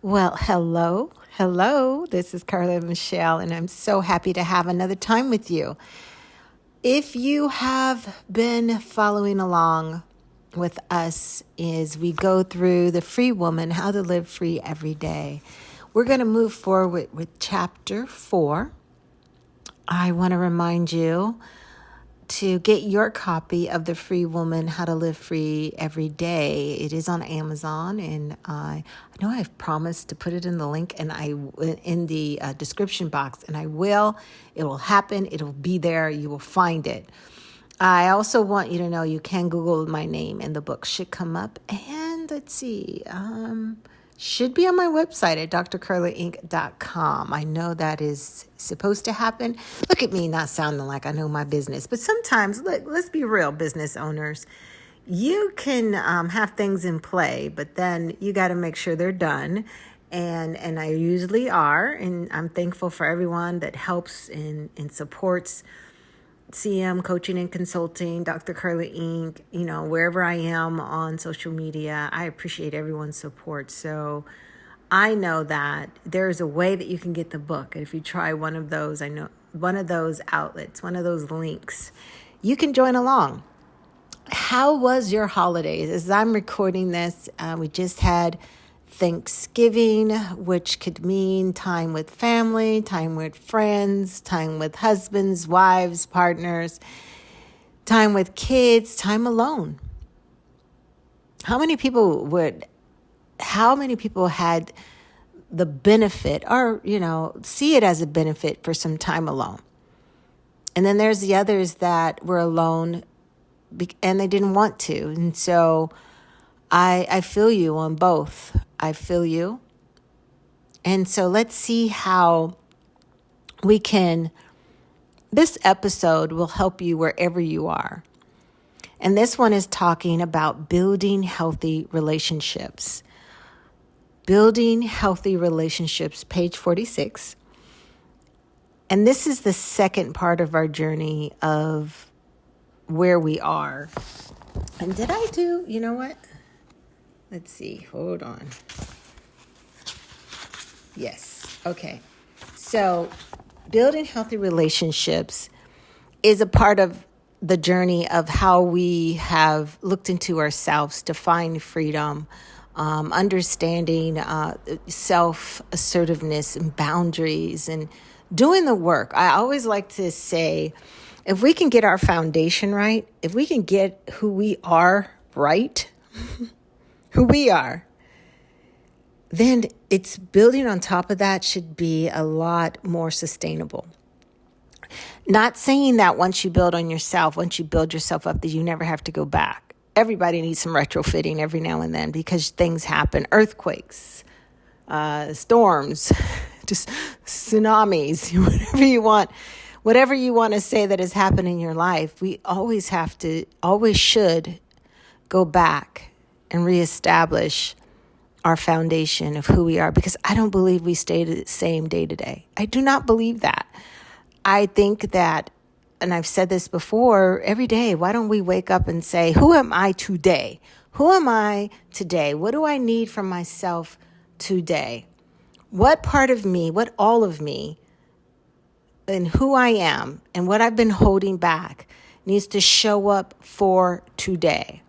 Well, hello. This is Carla and Michelle, and I'm so happy to have another time with you. If you have been following along with us as we go through the Free Woman, How to Live Free Every Day, we're going to move forward with Chapter 4. I want to remind you to get your copy of The Free Woman, How to Live Free Every Day. It is on Amazon, and I know I've promised to put it in the link and in the description box, and I will. It will happen. It'll be there. You will find it. I also want you to know you can Google my name, and the book should come up. And let's see, should be on my website at drcarlainc.com. I know that is supposed to happen. Look at me not sounding like I know my business. But sometimes, let's be real, business owners. You can have things in play, but then you got to make sure they're done. And I usually are. And I'm thankful for everyone that helps and supports CM Coaching and Consulting, Dr. Carla Inc., wherever I am on social media. I appreciate everyone's support. So I know that there's a way that you can get the book. And if you try one of those, I know one of those outlets, one of those links, you can join along. How was your holidays? As I'm recording this, we just had Thanksgiving, which could mean time with family, time with friends, time with husbands, wives, partners, time with kids, time alone. How many people had the benefit or, see it as a benefit for some time alone? And then there's the others that were alone and they didn't want to. And so I feel you on both. I feel you. And so let's see how this episode will help you wherever you are. And this one is talking about building healthy relationships. Building healthy relationships, page 46. And this is the second part of our journey of where we are. And did I do, you know what? Let's see. Hold on. Yes. Okay. So building healthy relationships is a part of the journey of how we have looked into ourselves to find freedom, understanding self-assertiveness and boundaries and doing the work. I always like to say, if we can get our foundation right, if we can get who we are right, who we are, then it's building on top of that should be a lot more sustainable. Not saying that once you build yourself up, that you never have to go back. Everybody needs some retrofitting every now and then because things happen. Earthquakes, storms, just tsunamis, whatever you want to say that has happened in your life. We always should go back and reestablish our foundation of who we are, because I don't believe we stay the same day to day. I do not believe that. I think that, and I've said this before, every day, why don't we wake up and say, who am I today? Who am I today? What do I need from myself today? What part of me, what all of me, and who I am, and what I've been holding back needs to show up for today.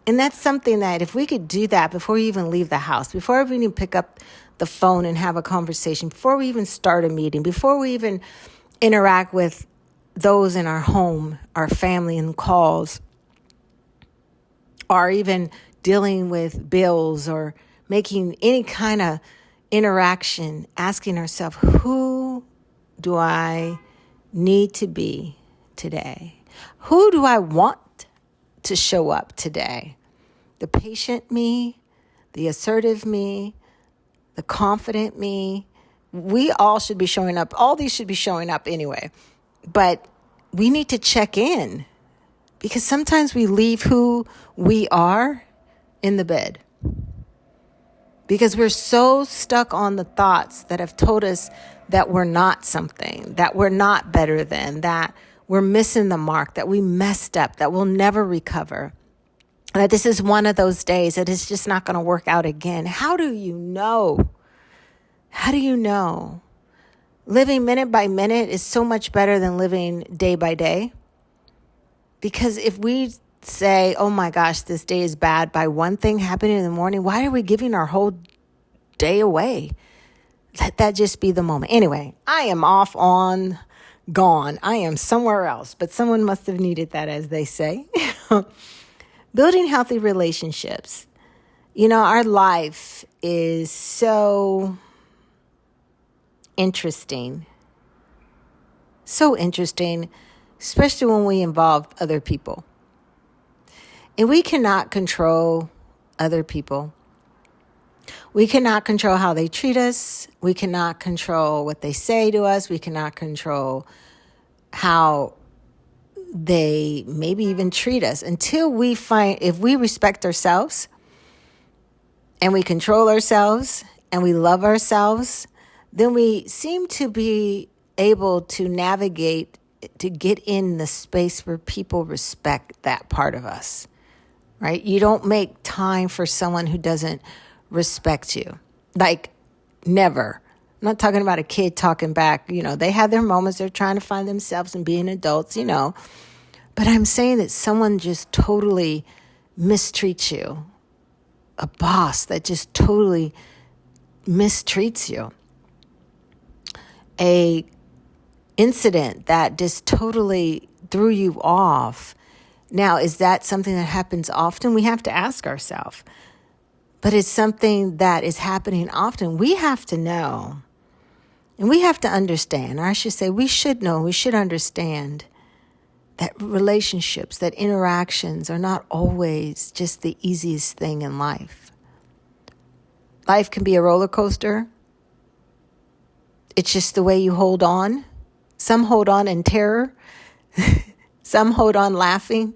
And that's something that if we could do that before we even leave the house, before we even pick up the phone and have a conversation, before we even start a meeting, before we even interact with those in our home, our family and calls, or even dealing with bills or making any kind of interaction, asking ourselves, who do I need to be today? Who do I want to show up today? The patient me, the assertive me, the confident me. We all should be showing up. All these should be showing up anyway. But we need to check in, because sometimes we leave who we are in the bed because we're so stuck on the thoughts that have told us that we're not something, that we're not better than, that we're missing the mark, that we messed up, that we'll never recover, that this is one of those days that it's just not going to work out again. How do you know? How do you know? Living minute by minute is so much better than living day by day. Because if we say, oh my gosh, this day is bad by one thing happening in the morning, why are we giving our whole day away? Let that just be the moment. Anyway, I am gone. I am somewhere else, but someone must have needed that, as they say. Building healthy relationships. Our life is so interesting. So interesting, especially when we involve other people. And we cannot control other people. We cannot control how they treat us. We cannot control what they say to us. We cannot control how they maybe even treat us until if we respect ourselves and we control ourselves and we love ourselves, then we seem to be able to navigate to get in the space where people respect that part of us, right? You don't make time for someone who doesn't respect you. Like, never. I'm not talking about a kid talking back. They have their moments. They're trying to find themselves and being adults, But I'm saying that someone just totally mistreats you. A boss that just totally mistreats you. A incident that just totally threw you off. Now, is that something that happens often? We have to ask ourselves. But it's something that is happening often. We have to know. And we have to understand, or I should say we should know, we should understand that relationships, that interactions are not always just the easiest thing in life. Life can be a roller coaster. It's just the way you hold on. Some hold on in terror. Some hold on laughing.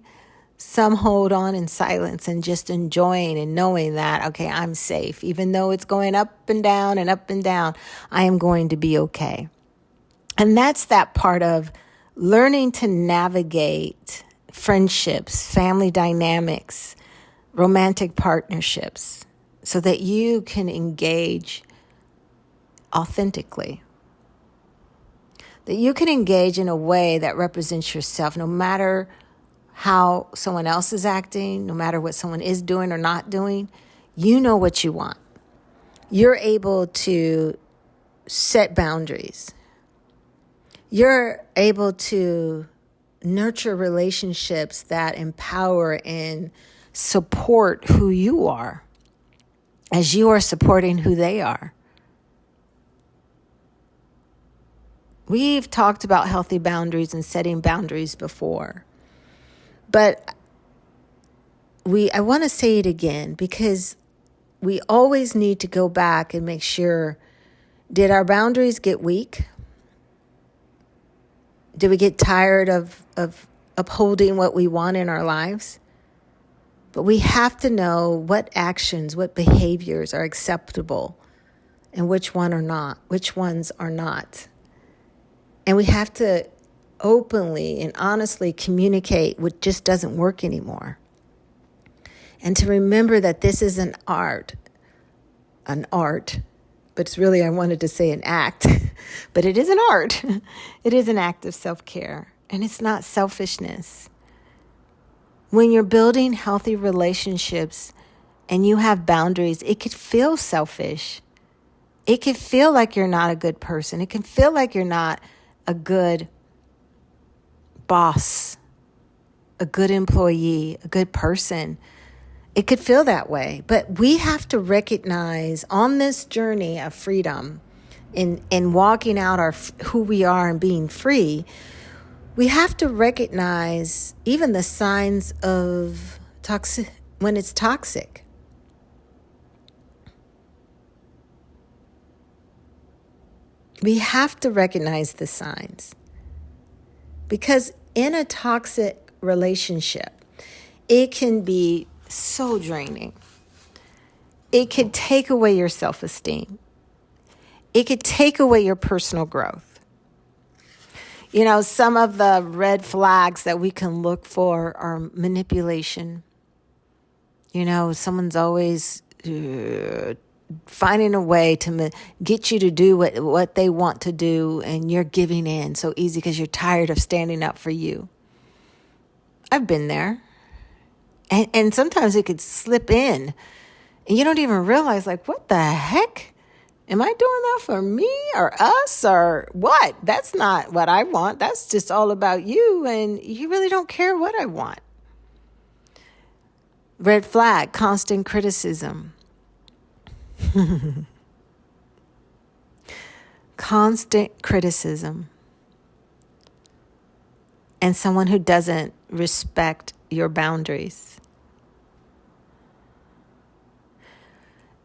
Some hold on in silence and just enjoying and knowing that, okay, I'm safe. Even though it's going up and down, I am going to be okay. And that's that part of learning to navigate friendships, family dynamics, romantic partnerships, so that you can engage authentically. That you can engage in a way that represents yourself, no matter how someone else is acting, no matter what someone is doing or not doing. You know what you want. You're able to set boundaries. You're able to nurture relationships that empower and support who you are as you are supporting who they are. We've talked about healthy boundaries and setting boundaries before. But I want to say it again because we always need to go back and make sure, did our boundaries get weak? Did we get tired of upholding what we want in our lives? But we have to know what actions, what behaviors are acceptable and which ones are not. And we have to openly and honestly communicate what just doesn't work anymore. And to remember that this is an art, but it's really, I wanted to say an act, but it is an art. It is an act of self-care, and it's not selfishness. When you're building healthy relationships and you have boundaries, it could feel selfish. It could feel like you're not a good person. It can feel like you're not a good boss, a good employee, a good person. It could feel that way, but we have to recognize on this journey of freedom in walking out who we are and being free, we have to recognize even the signs of when it's toxic. We have to recognize the signs. Because in a toxic relationship, it can be so draining. It could take away your self-esteem. It could take away your personal growth. Some of the red flags that we can look for are manipulation. Someone's always finding a way to get you to do what they want to do, and you're giving in so easy because you're tired of standing up for you. I've been there. And sometimes it could slip in and you don't even realize, like, what the heck? Am I doing that for me or us or what? That's not what I want. That's just all about you, and you really don't care what I want. Red flag, constant criticism. Constant criticism. And someone who doesn't respect your boundaries.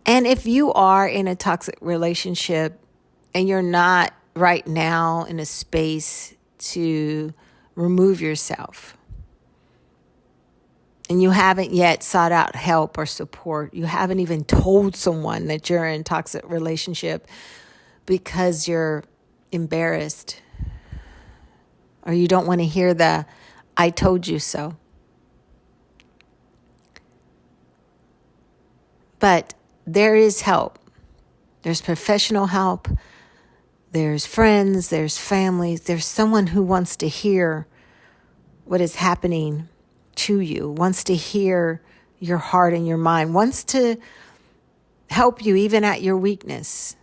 And if you are in a toxic relationship and you're not right now in a space to remove yourself, and you haven't yet sought out help or support, you haven't even told someone that you're in a toxic relationship because you're embarrassed or you don't want to hear the "I told you so." But there is help. There's professional help. There's friends. There's families. There's someone who wants to hear what is happening to you, wants to hear your heart and your mind, wants to help you even at your weakness,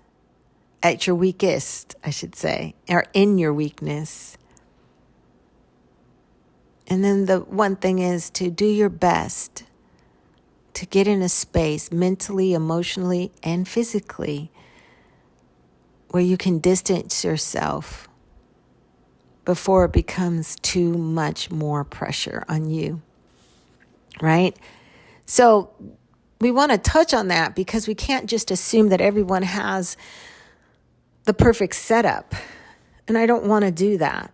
at your weakest, I should say, or in your weakness. And then the one thing is to do your best to get in a space mentally, emotionally, and physically where you can distance yourself before it becomes too much more pressure on you, right? So we want to touch on that because we can't just assume that everyone has the perfect setup. And I don't want to do that.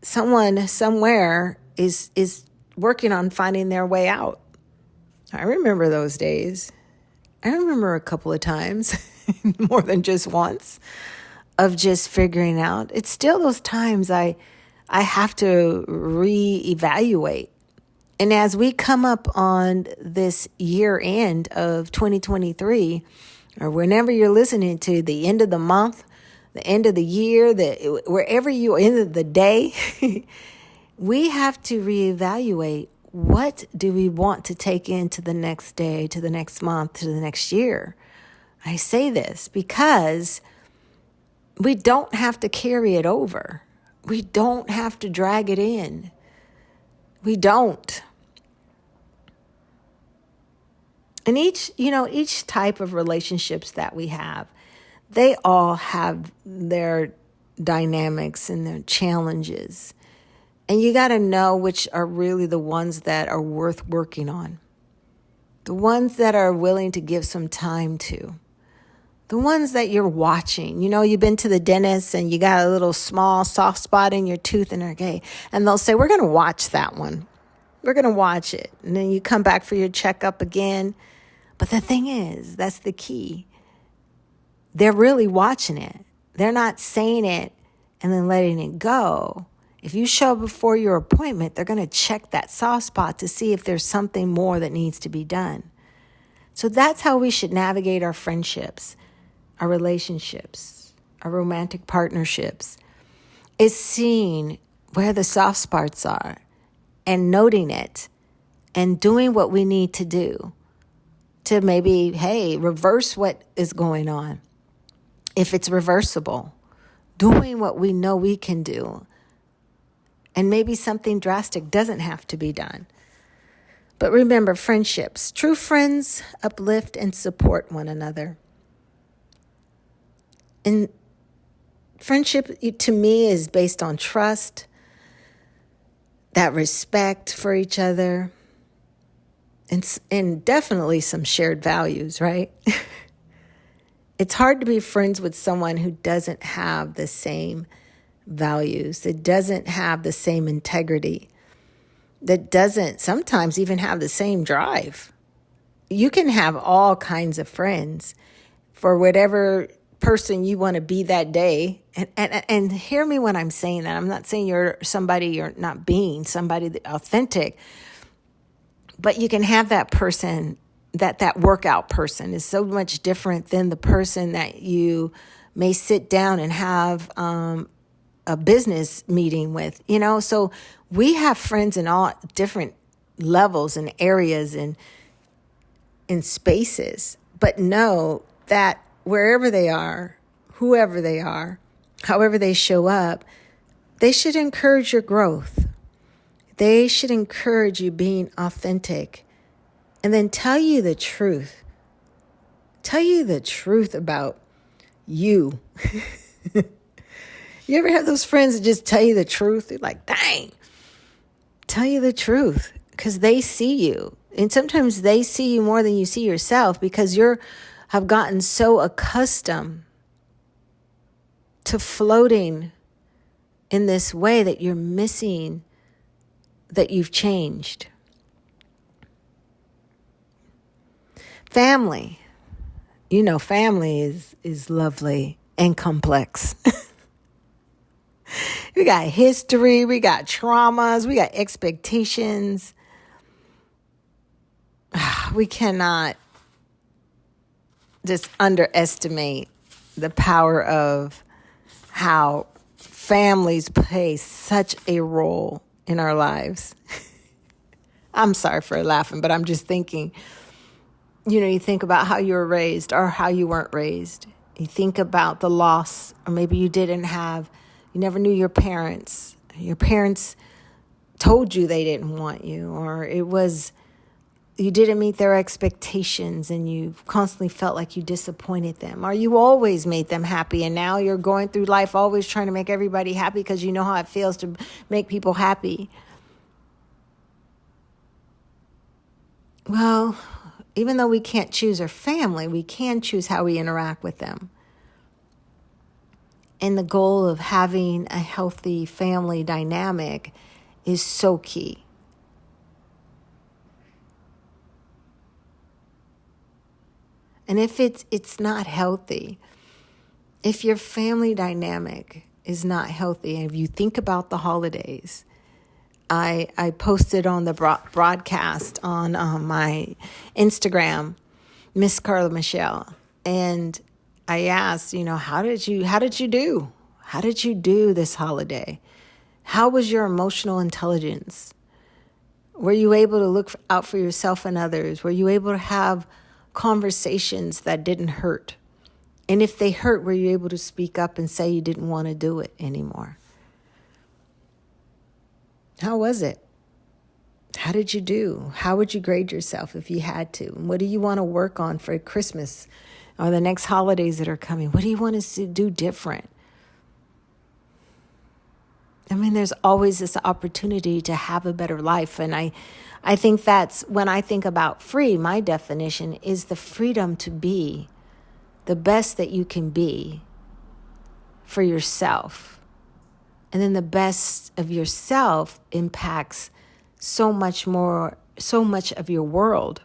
Someone somewhere is working on finding their way out. I remember those days. I remember a couple of times, more than just once, of just figuring out. It's still those times I have to reevaluate. And as we come up on this year end of 2023, or whenever you're listening to the end of the month, the end of the year, wherever you are, end of the day, we have to reevaluate. What do we want to take into the next day, to the next month, to the next year? I say this because we don't have to carry it over. We don't have to drag it in. We don't. And each type of relationships that we have, they all have their dynamics and their challenges. And you got to know which are really the ones that are worth working on. The ones that are willing to give some time to. The ones that you're watching. You've been to the dentist and you got a little small soft spot in your tooth and and they'll say, we're going to watch that one. We're going to watch it. And then you come back for your checkup again. But the thing is, that's the key. They're really watching it. They're not saying it and then letting it go. If you show up before your appointment, they're going to check that soft spot to see if there's something more that needs to be done. So that's how we should navigate our friendships, our relationships, our romantic partnerships, is seeing where the soft spots are and noting it and doing what we need to do to maybe, reverse what is going on. If it's reversible, doing what we know we can do. And maybe something drastic doesn't have to be done. But remember, friendships. True friends uplift and support one another. And friendship, to me, is based on trust, that respect for each other, and definitely some shared values, right? It's hard to be friends with someone who doesn't have the same values, that doesn't have the same integrity, that doesn't sometimes even have the same drive. You can have all kinds of friends for whatever person you want to be that day. And hear me when I'm saying that. I'm not saying you're not being somebody authentic, but you can have that person that workout person is so much different than the person that you may sit down and have a business meeting with, So we have friends in all different levels and areas and in spaces, but know that wherever they are, whoever they are, however they show up, they should encourage your growth. They should encourage you being authentic and then tell you the truth. Tell you the truth about you. You ever have those friends that just tell you the truth? They're like, dang, tell you the truth because they see you. And sometimes they see you more than you see yourself because have gotten so accustomed to floating in this way that you're missing that you've changed. Family. Family is lovely and complex. We got history, we got traumas, we got expectations. We cannot just underestimate the power of how families play such a role in our lives. I'm sorry for laughing, but I'm just thinking, you think about how you were raised or how you weren't raised. You think about the loss, or maybe you never knew your parents. Your parents told you they didn't want you, or you didn't meet their expectations and you constantly felt like you disappointed them, or you always made them happy and now you're going through life always trying to make everybody happy because you know how it feels to make people happy. Well, even though we can't choose our family, we can choose how we interact with them. And the goal of having a healthy family dynamic is so key. And if it's not healthy, if your family dynamic is not healthy, and if you think about the holidays, I posted on the broadcast on my Instagram, Miss Carla Michelle, and I asked, how did you do? How did you do this holiday? How was your emotional intelligence? Were you able to look out for yourself and others? Were you able to have conversations that didn't hurt? And if they hurt, were you able to speak up and say you didn't want to do it anymore? How was it? How did you do? How would you grade yourself if you had to? And what do you want to work on for Christmas or the next holidays that are coming? What do you want to do different? There's always this opportunity to have a better life. And I think that's when I think about free, my definition is the freedom to be the best that you can be for yourself. And then the best of yourself impacts so much of your world,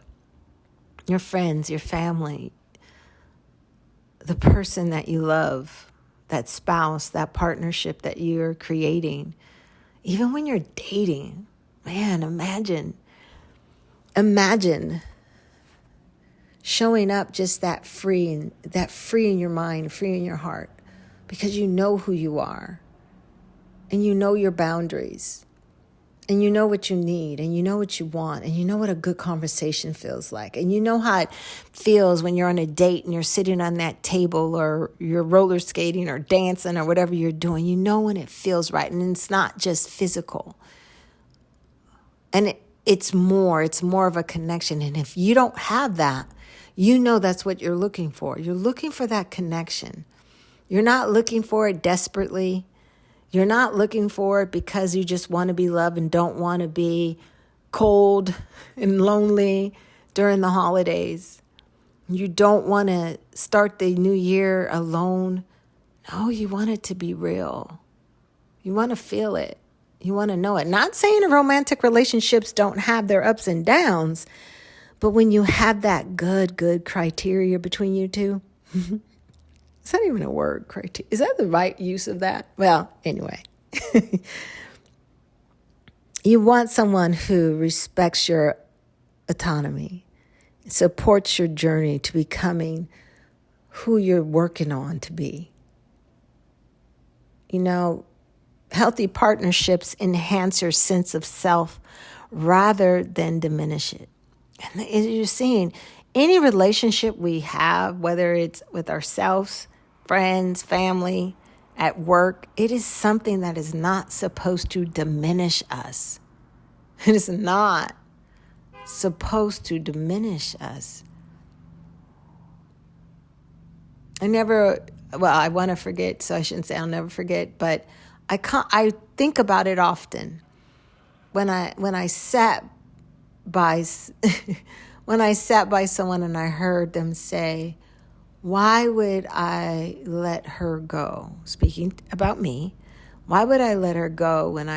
your friends, your family, the person that you love, that spouse, that partnership that you're creating. Even when you're dating, man, imagine showing up just that free in your mind, free in your heart, because you know who you are and you know your boundaries and you know what you need and you know what you want and you know what a good conversation feels like and you know how it feels when you're on a date and you're sitting on that table or you're roller skating or dancing or whatever you're doing. You know when it feels right, and it's not just physical. And it's more of a connection. And if you don't have that, that's what you're looking for. You're looking for that connection. You're not looking for it desperately. You're not looking for it because you just want to be loved and don't want to be cold and lonely during the holidays. You don't want to start the new year alone. No, you want it to be real. You want to feel it. You want to know it. Not saying romantic relationships don't have their ups and downs, but when you have that good criteria between you two, is that even a word? Criteria? Is that the right use of that? Well, anyway, you want someone who respects your autonomy supports your journey to becoming who you're working on to be. You know, healthy partnerships enhance your sense of self rather than diminish it. And as you're seeing, any relationship we have, whether it's with ourselves, friends, family, at work, it is something that is not supposed to diminish us. It is not supposed to diminish us. I want to forget, so I shouldn't say I'll never forget, but I think about it often. When I sat by when I sat by someone and I heard them say, "Why would I let her go?" Speaking about me, why would I let her go when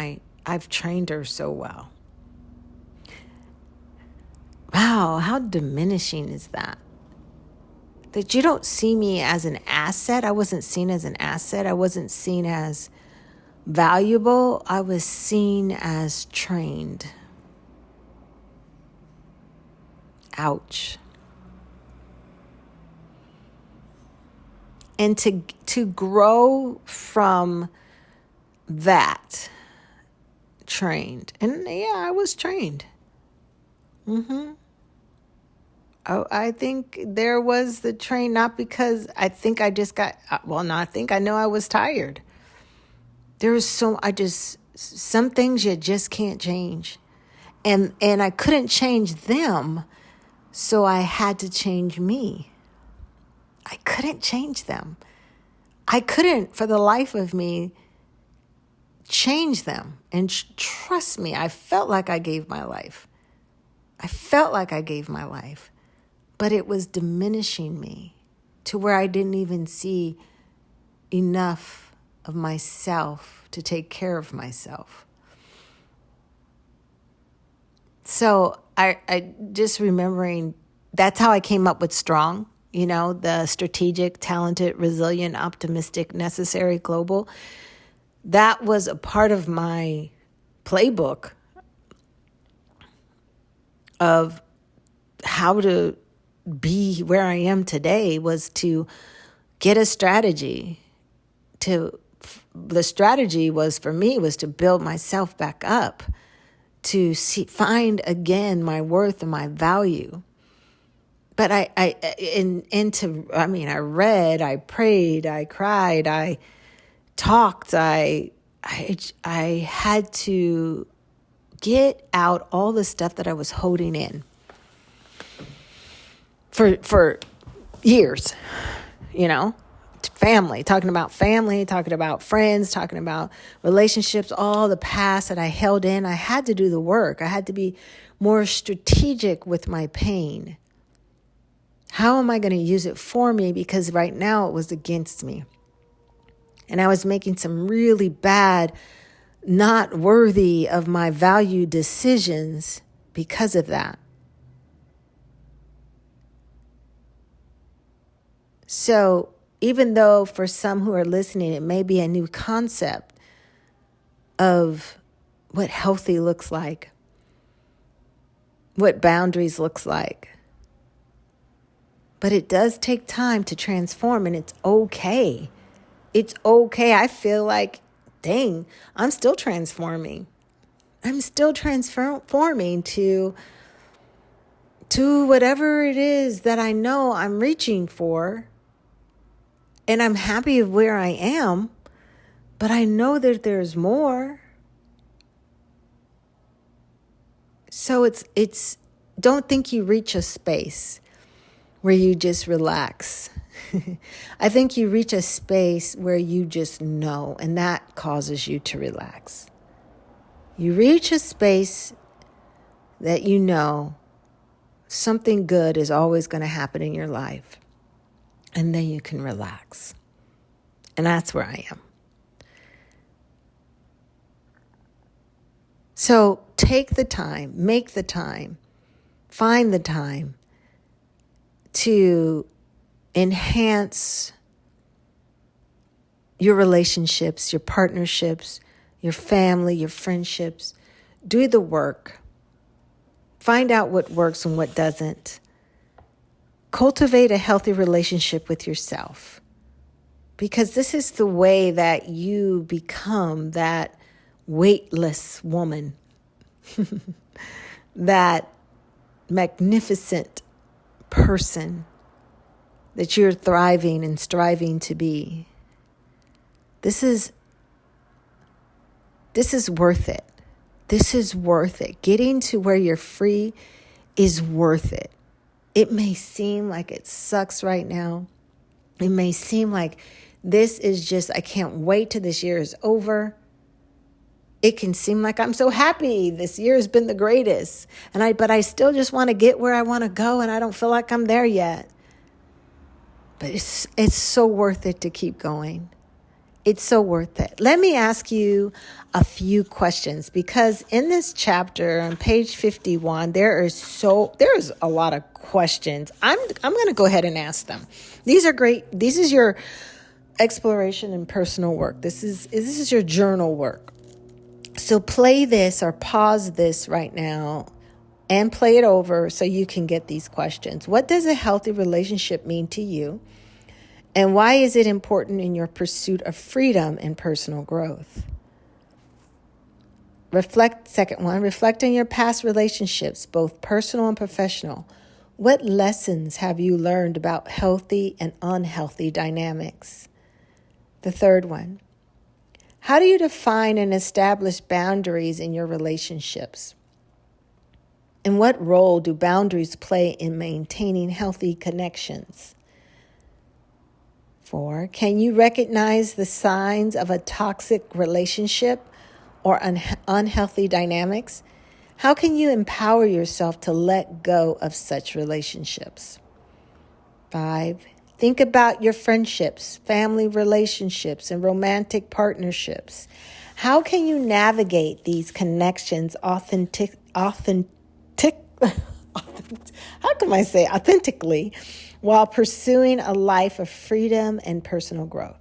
I've trained her so well? Wow, how diminishing is that? That you don't see me as an asset. I wasn't seen as an asset. I wasn't seen as valuable. I was seen as trained. Ouch. And to grow from that, trained. And yeah, I was trained. Oh, I think there was the train, not because I think I just got, I know I was tired. There was some things you just can't change. And I couldn't change them, so I had to change me. I couldn't change them. I couldn't, for the life of me, change them. And trust me, I felt like I gave my life. But it was diminishing me to where I didn't even see enough of myself to take care of myself. So I just remembering, that's how I came up with STRONG, the strategic, talented, resilient, optimistic, necessary, global. That was a part of my playbook of how to be where I am today, was to get a strategy. The strategy was, for me, was to build myself back up, to find again my worth and my value. But I read, I prayed, I cried, I talked, I had to get out all the stuff that I was holding in for years, family, talking about friends, talking about relationships, all the past that I held in. I had to do the work. I had to be more strategic with my pain. How am I going to use it for me? Because right now it was against me. And I was making some really bad, not worthy of my value decisions because of that. So even though for some who are listening, it may be a new concept of what healthy looks like, what boundaries looks like. But it does take time to transform, and it's okay. It's okay. I feel like, dang, I'm still transforming. I'm still transforming to whatever it is that I know I'm reaching for. And I'm happy with where I am, but I know that there's more. So it's don't think you reach a space where you just relax. I think you reach a space where you just know, and that causes you to relax. You reach a space that you know something good is always going to happen in your life. And then you can relax. And that's where I am. So take the time, make the time, find the time to enhance your relationships, your partnerships, your family, your friendships. Do the work. Find out what works and what doesn't. Cultivate a healthy relationship with yourself, because this is the way that you become that weightless woman, that magnificent person that you're thriving and striving to be. This is worth it. This is worth it. Getting to where you're free is worth it. It may seem like it sucks right now. It may seem like this is just, I can't wait till this year is over. It can seem like I'm so happy. This year has been the greatest. But I still just want to get where I want to go, and I don't feel like I'm there yet. But it's so worth it to keep going. It's so worth it. Let me ask you a few questions, because in this chapter on page 51, there's a lot of questions. I'm going to go ahead and ask them. These are great. This is your exploration and personal work. This is your journal work. So play this or pause this right now and play it over so you can get these questions. What does a healthy relationship mean to you? And why is it important in your pursuit of freedom and personal growth? Second one, reflect on your past relationships, both personal and professional. What lessons have you learned about healthy and unhealthy dynamics? The third one, how do you define and establish boundaries in your relationships? And what role do boundaries play in maintaining healthy connections? 4, can you recognize the signs of a toxic relationship or unhealthy dynamics? How can you empower yourself to let go of such relationships? 5, think about your friendships, family relationships, and romantic partnerships. How can you navigate these connections authentically while pursuing a life of freedom and personal growth?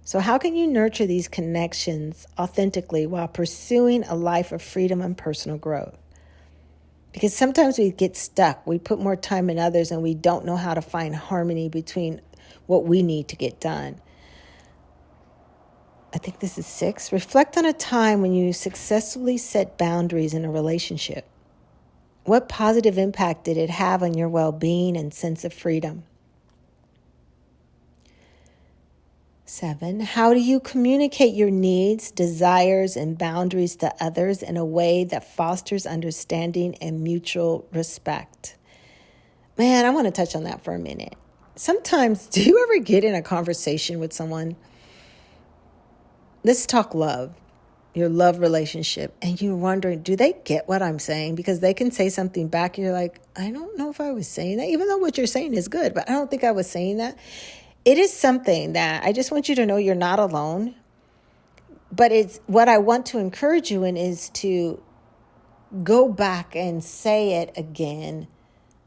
So how can you nurture these connections authentically while pursuing a life of freedom and personal growth? Because sometimes we get stuck. We put more time in others and we don't know how to find harmony between what we need to get done. I think this is 6. Reflect on a time when you successfully set boundaries in a relationship. What positive impact did it have on your well-being and sense of freedom? 7, how do you communicate your needs, desires, and boundaries to others in a way that fosters understanding and mutual respect? Man, I want to touch on that for a minute. Sometimes, do you ever get in a conversation with someone? Let's talk love. Your love relationship, and you're wondering, do they get what I'm saying? Because they can say something back and you're like, I don't know if I was saying that, even though what you're saying is good, but I don't think I was saying that. It is something that I just want you to know you're not alone. But it's what I want to encourage you in is to go back and say it again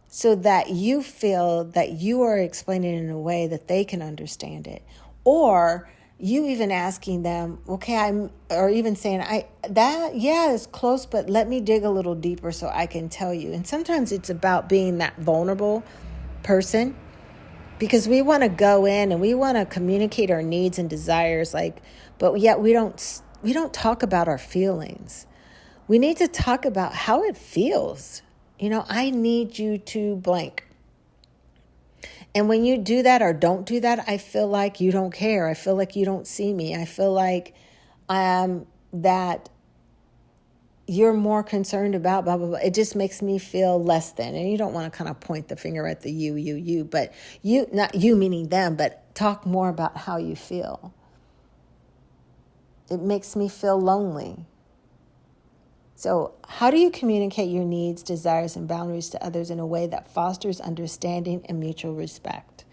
so that you feel that you are explaining it in a way that they can understand it. Or you even asking them, okay, or even saying, it's close, but let me dig a little deeper so I can tell you. And sometimes it's about being that vulnerable person, because we want to go in and we want to communicate our needs and desires, but yet we don't talk about our feelings. We need to talk about how it feels. I need you to blank. And when you do that or don't do that, I feel like you don't care. I feel like you don't see me. I feel like that you're more concerned about blah, blah, blah. It just makes me feel less than. And you don't want to kind of point the finger at the you, but you, not you meaning them, but talk more about how you feel. It makes me feel lonely. So how do you communicate your needs, desires, and boundaries to others in a way that fosters understanding and mutual respect?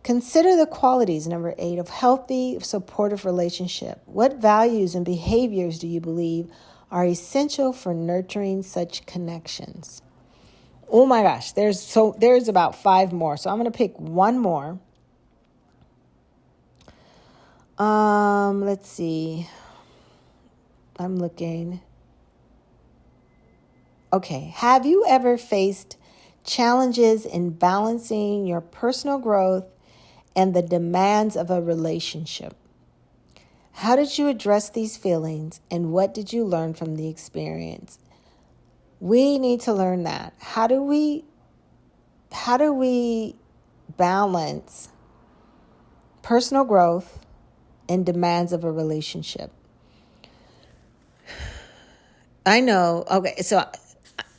Consider the qualities, number 8, of healthy, supportive relationship. What values and behaviors do you believe are essential for nurturing such connections? Oh my gosh, there's about 5 more. So I'm going to pick one more. Let's see. I'm looking. Okay, have you ever faced challenges in balancing your personal growth and the demands of a relationship. How did you address these feelings, and what did you learn from the experience? We need to learn that. How do we balance personal growth and demands of a relationship? I know. Okay, so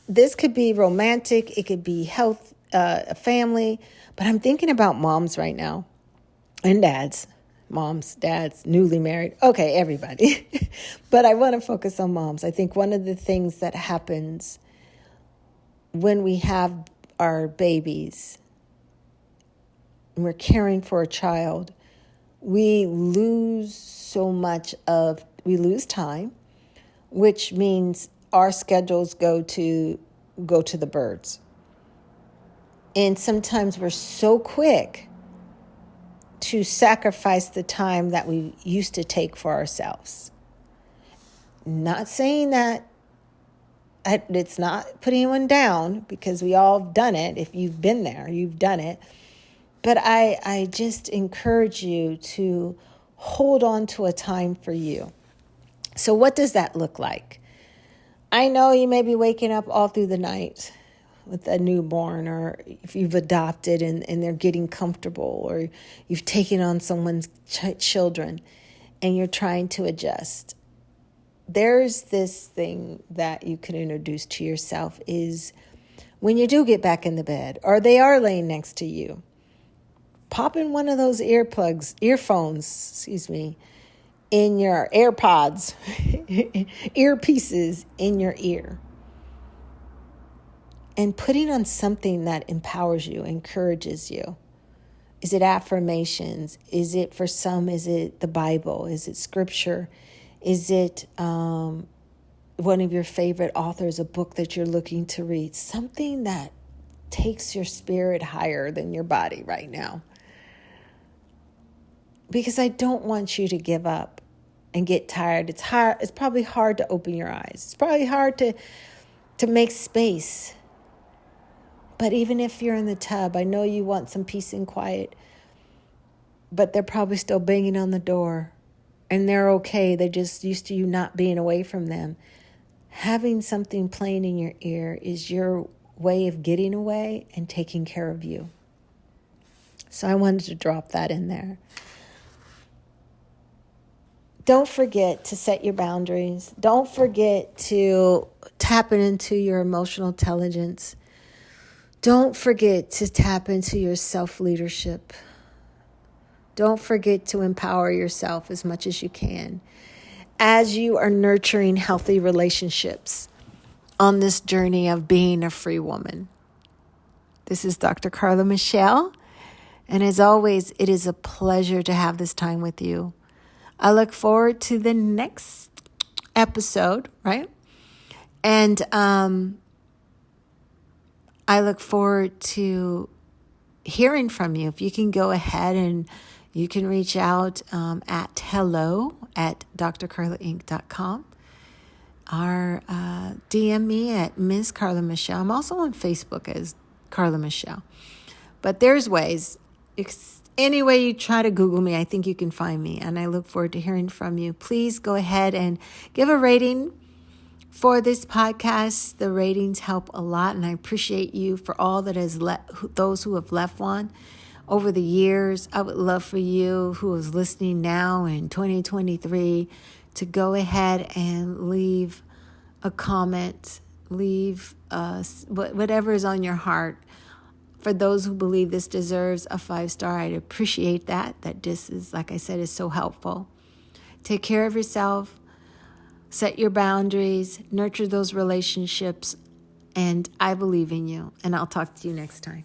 this could be romantic. It could be health, a family. But I'm thinking about moms right now and dads. Moms, dads, newly married. Okay, everybody. But I want to focus on moms. I think one of the things that happens when we have our babies and we're caring for a child, we lose time, which means our schedules go to the birds. And sometimes we're so quick to sacrifice the time that we used to take for ourselves. Not saying that it's not putting anyone down, because we all have done it. If you've been there, you've done it. But I just encourage you to hold on to a time for you. So what does that look like? I know you may be waking up all through the night with a newborn, or if you've adopted and they're getting comfortable, or you've taken on someone's children and you're trying to adjust. There's this thing that you can introduce to yourself is when you do get back in the bed, or they are laying next to you, pop in one of those earphones, in your AirPods, earpieces in your ear. And putting on something that empowers you, encourages you. Is it affirmations? Is it, for some, is it the Bible? Is it scripture? Is it one of your favorite authors, a book that you're looking to read? Something that takes your spirit higher than your body right now. Because I don't want you to give up and get tired. It's hard. It's probably hard to open your eyes. It's probably hard to make space. But even if you're in the tub, I know you want some peace and quiet, but they're probably still banging on the door, and they're okay. They're just used to you not being away from them. Having something playing in your ear is your way of getting away and taking care of you. So I wanted to drop that in there. Don't forget to set your boundaries. Don't forget to tap into your emotional intelligence. Don't forget to tap into your self-leadership. Don't forget to empower yourself as much as you can as you are nurturing healthy relationships on this journey of being a free woman. This is Dr. Carla Michelle, and as always, it is a pleasure to have this time with you. I look forward to the next episode, right? And I look forward to hearing from you. If you can go ahead and you can reach out at hello@drcarlainc.com, or DM me at Ms. Carla Michelle. I'm also on Facebook as Carla Michelle. But there's ways. Any way you try to Google me, I think you can find me. And I look forward to hearing from you. Please go ahead and give a rating for this podcast. The ratings help a lot, and I appreciate you for all that has those who have left one over the years. I would love for you who is listening now in 2023 to go ahead and leave a comment, leave whatever is on your heart. For those who believe this deserves a 5-star, I'd appreciate that this is, like I said, is so helpful. Take care of yourself. Set your boundaries, nurture those relationships, and I believe in you. And I'll talk to you next time.